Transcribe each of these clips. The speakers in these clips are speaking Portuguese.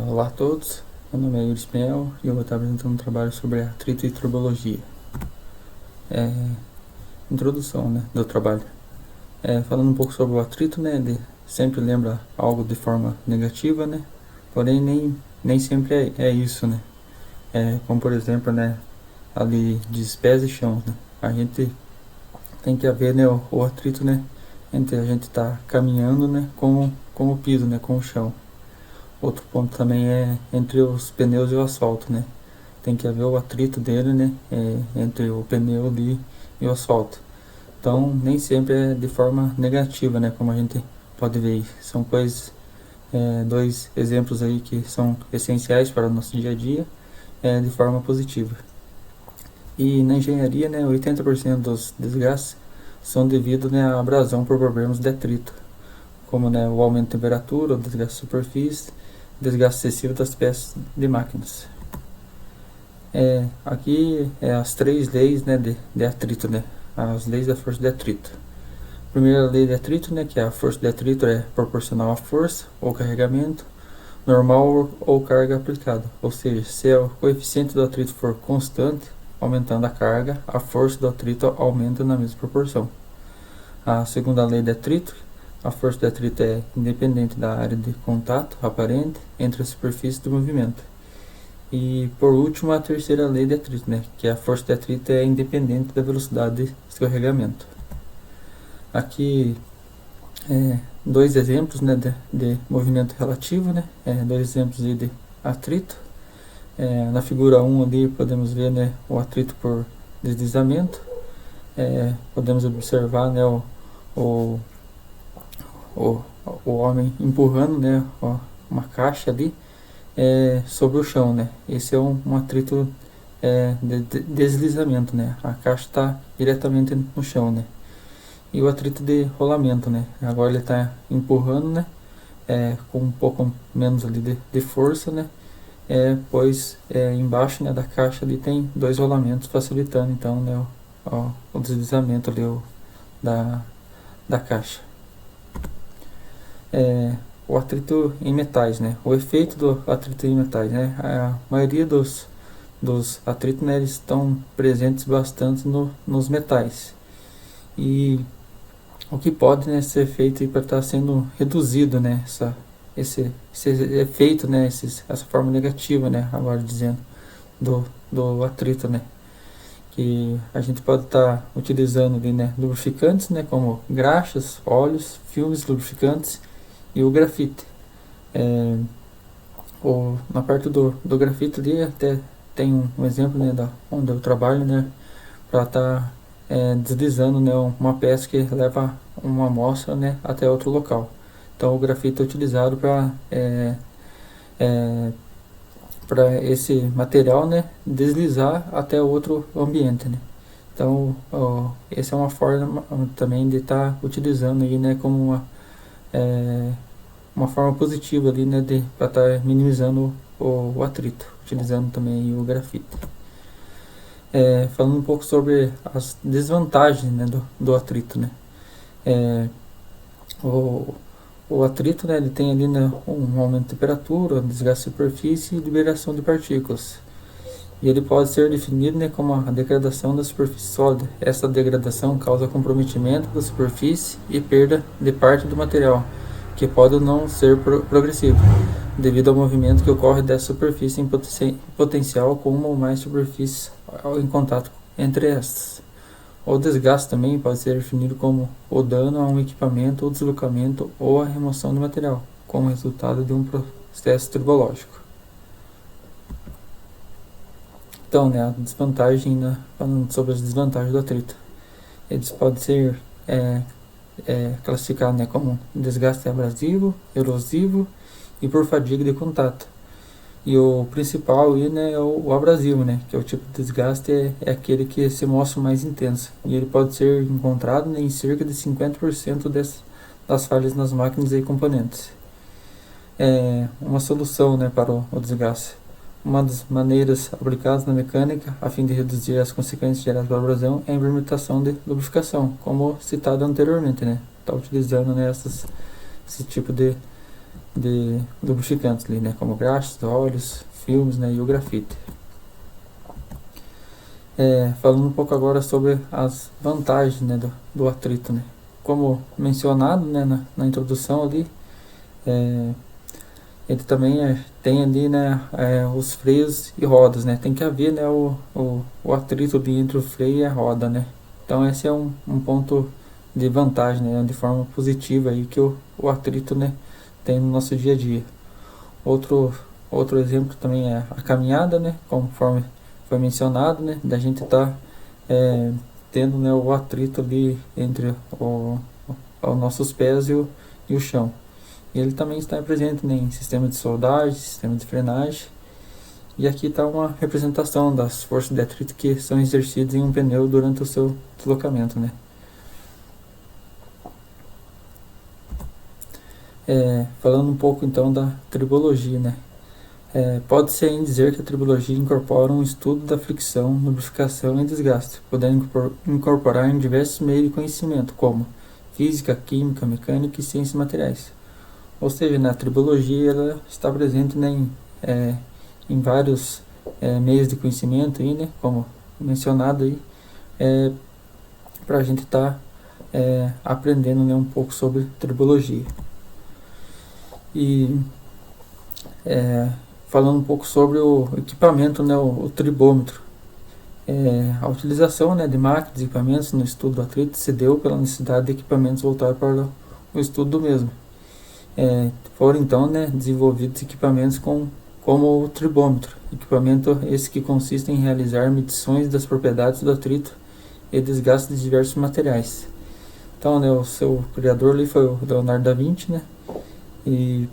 Olá a todos, meu nome é Yuri Spinel e eu vou estar apresentando um trabalho sobre atrito e turbologia. Introdução, do trabalho. Falando um pouco sobre o atrito, ele sempre lembra algo de forma negativa, porém nem sempre é isso, como por exemplo, ali diz pés e chão, A gente tem que haver, o atrito, entre a gente estar caminhando, com o piso, com o chão. Outro ponto também é entre os pneus e o asfalto, Tem que haver o atrito dele, entre o pneu ali e o asfalto. Então, nem sempre é de forma negativa, como a gente pode ver. São dois exemplos aí que são essenciais para o nosso dia a dia, de forma positiva. E na engenharia, 80% dos desgastes são devido, à abrasão por problemas de atrito, como o aumento de temperatura, o desgaste de superfície, desgaste excessivo das peças de máquinas. Aqui é as três leis, de atrito, as leis da força de atrito. Primeira lei de atrito, que a força de atrito é proporcional à força ou carregamento normal ou carga aplicada. Ou seja, se o coeficiente do atrito for constante, aumentando a carga, a força do atrito aumenta na mesma proporção. A segunda lei de atrito, a força de atrito é independente da área de contato aparente entre a superfície do movimento. E por último, a terceira lei de atrito, que a força de atrito é independente da velocidade de escorregamento. Aqui dois exemplos, de movimento relativo, dois exemplos de atrito. Na figura 1 ali podemos ver, o atrito por deslizamento. Podemos observar, o homem empurrando, uma caixa ali sobre o chão, Esse é um atrito de deslizamento, A caixa está diretamente no chão, E o atrito de rolamento, Agora ele está empurrando, com um pouco menos ali de força, pois embaixo, da caixa ali tem dois rolamentos facilitando então, o deslizamento ali da caixa. O atrito em metais, O efeito do atrito em metais, A maioria dos atritos, eles estão presentes bastante nos metais. E o que pode, ser feito para estar sendo reduzido, esse efeito, essa forma negativa, agora dizendo, do atrito, que a gente pode estar utilizando ali, lubrificantes, como graxas, óleos, filmes lubrificantes e o grafite. Na parte do grafite ali até tem um exemplo, onde eu trabalho, para estar deslizando, uma peça que leva uma amostra, até outro local. Então o grafite é utilizado para esse material, deslizar até outro ambiente, Então essa é uma forma também de estar utilizando aí, como uma forma positiva ali, para estar minimizando o atrito, utilizando também o grafite. Falando um pouco sobre as desvantagens, do atrito, O atrito, ele tem ali, um aumento de temperatura, desgaste de superfície e liberação de partículas. E ele pode ser definido, como a degradação da superfície sólida. Essa degradação causa comprometimento da superfície e perda de parte do material, que pode não ser progressivo, devido ao movimento que ocorre dessa superfície em potencial com uma ou mais superfícies em contato entre estas. O desgaste também pode ser definido como o dano a um equipamento, o deslocamento ou a remoção do material, como resultado de um processo tribológico. Então, a desvantagem, falando sobre as desvantagens do atrito, eles podem ser classificados, como desgaste abrasivo, erosivo e por fadiga de contato. E o principal aí, é o abrasivo, que é o tipo de desgaste é aquele que se mostra mais intenso. E ele pode ser encontrado, em cerca de 50% das falhas nas máquinas e componentes. Uma solução, para o desgaste. Uma das maneiras aplicadas na mecânica a fim de reduzir as consequências geradas pela abrasão é a implementação de lubrificação, como citado anteriormente, Está utilizando, esse tipo de de lubrificantes ali, né, como graxas, óleos, filmes, né, e o grafite. Falando um pouco agora sobre as vantagens, né, do atrito, né. Como mencionado, né, na introdução ali, ele também tem ali, né, os freios e rodas, né. Tem que haver, né, o atrito ali entre o freio e a roda, né. Então esse é um ponto de vantagem, né, de forma positiva aí que o atrito, né, tem no nosso dia a dia. Outro, outro exemplo também é a caminhada, né, conforme foi mencionado, né, da gente tá tendo, né, o atrito ali entre os nossos pés e o chão. E ele também está presente, né, em sistema de soldagem, sistema de frenagem. E aqui está uma representação das forças de atrito que são exercidas em um pneu durante o seu deslocamento, né. Falando um pouco então da tribologia, né. Pode-se ainda dizer que a tribologia incorpora um estudo da fricção, lubrificação e desgaste, podendo incorporar em diversos meios de conhecimento, como física, química, mecânica e ciências materiais. Ou seja, na tribologia ela está presente, né, em vários meios de conhecimento, aí, né, como mencionado aí, para a gente estar aprendendo, né, um pouco sobre tribologia. E falando um pouco sobre o equipamento, né, o tribômetro. A utilização, né, de máquinas e equipamentos no estudo do atrito se deu pela necessidade de equipamentos voltados para o estudo do mesmo. Foram então, né, desenvolvidos equipamentos como o tribômetro, equipamento esse que consiste em realizar medições das propriedades do atrito e desgaste de diversos materiais. Então, né, o seu criador ali foi o Leonardo da Vinci, né, e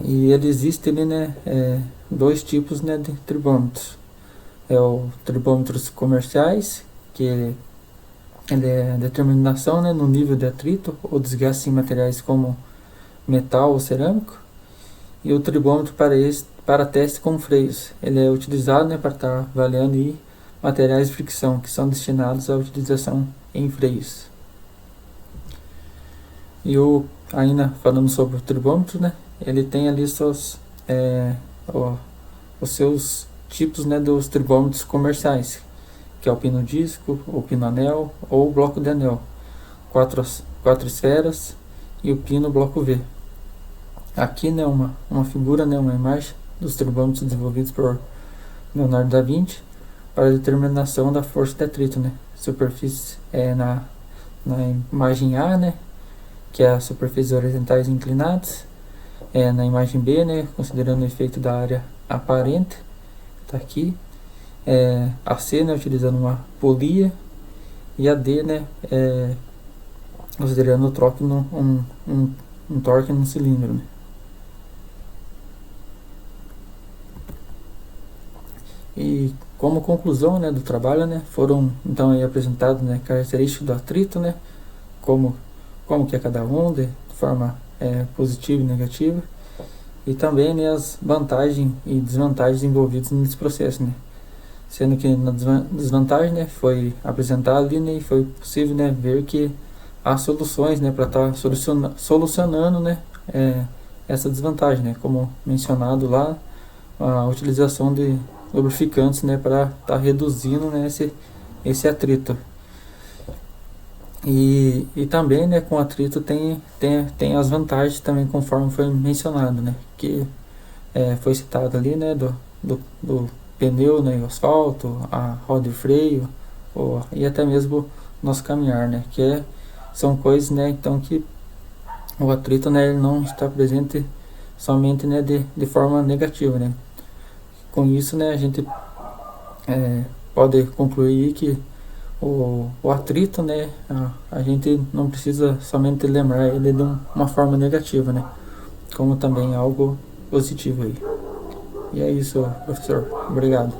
ele existe ali, né, dois tipos, né, de tribômetros. O tribômetros comerciais, que ele é a determinação, né, no nível de atrito ou desgaste em materiais como metal ou cerâmico, e o tribômetro para teste com freios. Ele é utilizado, né, para estar avaliando aí materiais de fricção que são destinados à utilização em freios. E ainda falando sobre o tribômetro, né, ele tem ali os seus tipos, né, dos tribômetros comerciais, que é o pino disco, o pino anel ou o bloco de anel, quatro esferas e o pino bloco V. Aqui, né, uma figura, né, uma imagem dos tribômetros desenvolvidos por Leonardo da Vinci para a determinação da força de atrito, né. Superfície na imagem A, né, que é as superfícies horizontais inclinadas. Na imagem B, né, considerando o efeito da área aparente, está aqui. A C, né, utilizando uma polia, e a D, né, considerando o torque um torque no cilindro, né. E como conclusão, né, do trabalho, né, foram então aí apresentadas, né, características do atrito, né, como que é cada um, de forma positiva e negativa, e também, né, as vantagens e desvantagens envolvidas nesse processo, né. Sendo que na desvantagem, né, foi apresentado ali, né, e foi possível, né, ver que há soluções, né, para estar solucionando, né, essa desvantagem, né, como mencionado lá, a utilização de lubrificantes, né, para estar reduzindo, né, esse atrito. E também, né, com atrito tem as vantagens também, conforme foi mencionado, né, que foi citado ali, né, do pneu, né, o asfalto, a roda e freio, e até mesmo nosso caminhar, né, são coisas, né, então que o atrito, né, ele não está presente somente, né, de forma negativa, né. Com isso, né, a gente pode concluir que o atrito, né, a gente não precisa somente lembrar ele de uma forma negativa, né, como também algo positivo aí. E é isso, professor. Obrigado.